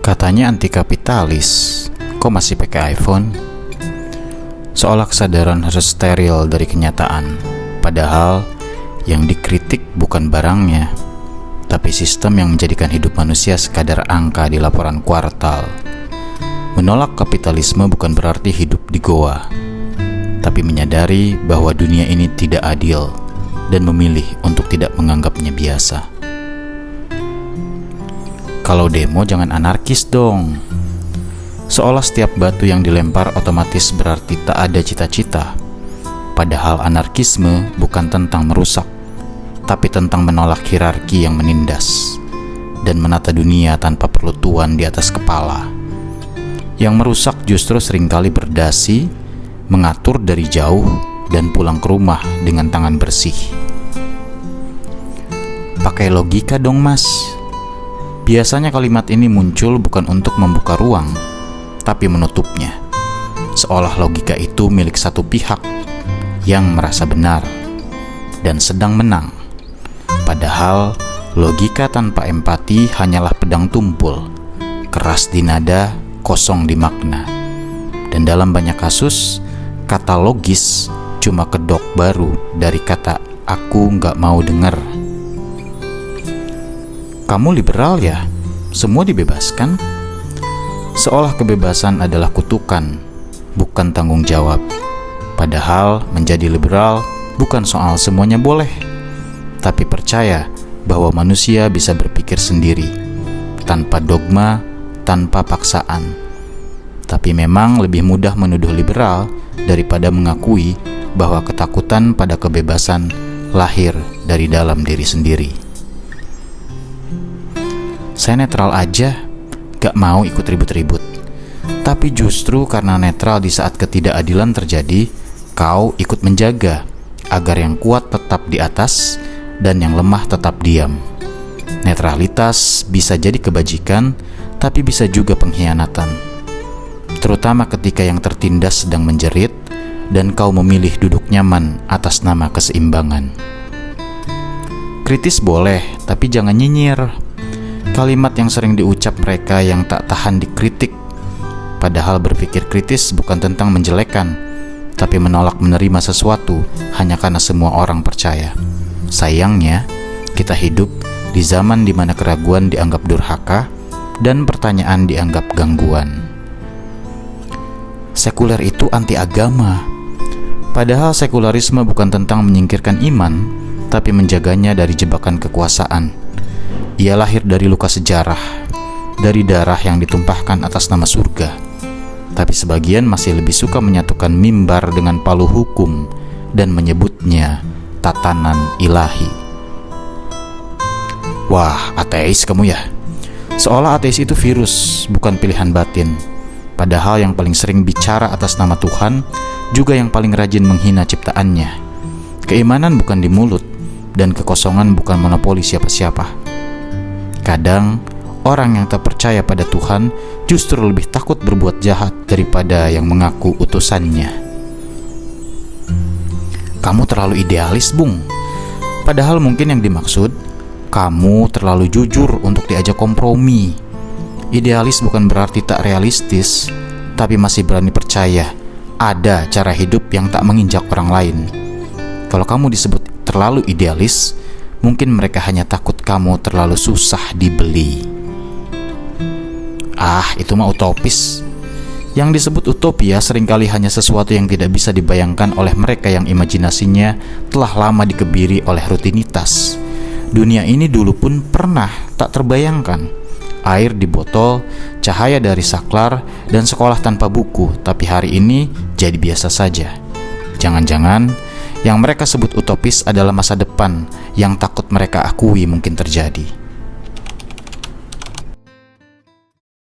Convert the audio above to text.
Katanya anti kapitalis, kok masih pakai iPhone? Seolah kesadaran harus steril dari kenyataan. Padahal yang dikritik bukan barangnya, tapi sistem yang menjadikan hidup manusia sekadar angka di laporan kuartal. Menolak kapitalisme bukan berarti hidup di goa, tapi menyadari bahwa dunia ini tidak adil dan memilih untuk tidak menganggapnya biasa. Kalau demo jangan anarkis dong. Seolah setiap batu yang dilempar otomatis berarti tak ada cita-cita. Padahal anarkisme bukan tentang merusak, tapi tentang menolak hierarki yang menindas dan menata dunia tanpa perlu tuan di atas kepala. Yang merusak justru seringkali berdasi, mengatur dari jauh, dan pulang ke rumah dengan tangan bersih. Pakai logika dong mas. Biasanya kalimat ini muncul bukan untuk membuka ruang, tapi menutupnya. Seolah logika itu milik satu pihak yang merasa benar dan sedang menang. Padahal logika tanpa empati hanyalah pedang tumpul, keras di nada, kosong di makna. Dan dalam banyak kasus, kata logis cuma kedok baru dari kata aku nggak mau denger. Kamu liberal ya? Semua dibebaskan? Seolah kebebasan adalah kutukan, bukan tanggung jawab. Padahal menjadi liberal bukan soal semuanya boleh, tapi percaya bahwa manusia bisa berpikir sendiri, tanpa dogma, tanpa paksaan. Tapi memang lebih mudah menuduh liberal daripada mengakui bahwa ketakutan pada kebebasan lahir dari dalam diri sendiri. Saya netral aja, gak mau ikut ribut-ribut. Tapi justru karena netral di saat ketidakadilan terjadi, kau ikut menjaga agar yang kuat tetap di atas dan yang lemah tetap diam. Netralitas bisa jadi kebajikan, tapi bisa juga pengkhianatan. Terutama ketika yang tertindas sedang menjerit dan kau memilih duduk nyaman atas nama keseimbangan. Kritis boleh, tapi jangan nyinyir. Kalimat yang sering diucap mereka yang tak tahan dikritik. Padahal berpikir kritis bukan tentang menjelekan, tapi menolak menerima sesuatu hanya karena semua orang percaya. Sayangnya, kita hidup di zaman di mana keraguan dianggap durhaka dan pertanyaan dianggap gangguan. Sekuler itu anti agama. Padahal sekularisme bukan tentang menyingkirkan iman, tapi menjaganya dari jebakan kekuasaan. Ia lahir dari luka sejarah, dari darah yang ditumpahkan atas nama surga. Tapi sebagian masih lebih suka menyatukan mimbar dengan palu hukum dan menyebutnya tatanan ilahi. Wah, ateis kamu ya? Seolah ateis itu virus, bukan pilihan batin. Padahal yang paling sering bicara atas nama Tuhan juga yang paling rajin menghina ciptaannya. Keimanan bukan di mulut, dan kekosongan bukan monopoli siapa-siapa. Kadang, orang yang tak percaya pada Tuhan justru lebih takut berbuat jahat daripada yang mengaku utusannya. Kamu terlalu idealis, Bung. Padahal mungkin yang dimaksud, kamu terlalu jujur untuk diajak kompromi. Idealis bukan berarti tak realistis, tapi masih berani percaya ada cara hidup yang tak menginjak orang lain. Kalau kamu disebut terlalu idealis, mungkin mereka hanya takut kamu terlalu susah dibeli. Itu mah utopis. Yang disebut utopia seringkali hanya sesuatu yang tidak bisa dibayangkan oleh mereka yang imajinasinya telah lama dikebiri oleh rutinitas. Dunia ini dulu pun pernah tak terbayangkan. Air di botol, cahaya dari saklar, dan sekolah tanpa buku. Tapi hari ini jadi biasa saja. Jangan-jangan yang mereka sebut utopis adalah masa depan yang takut mereka akui mungkin terjadi.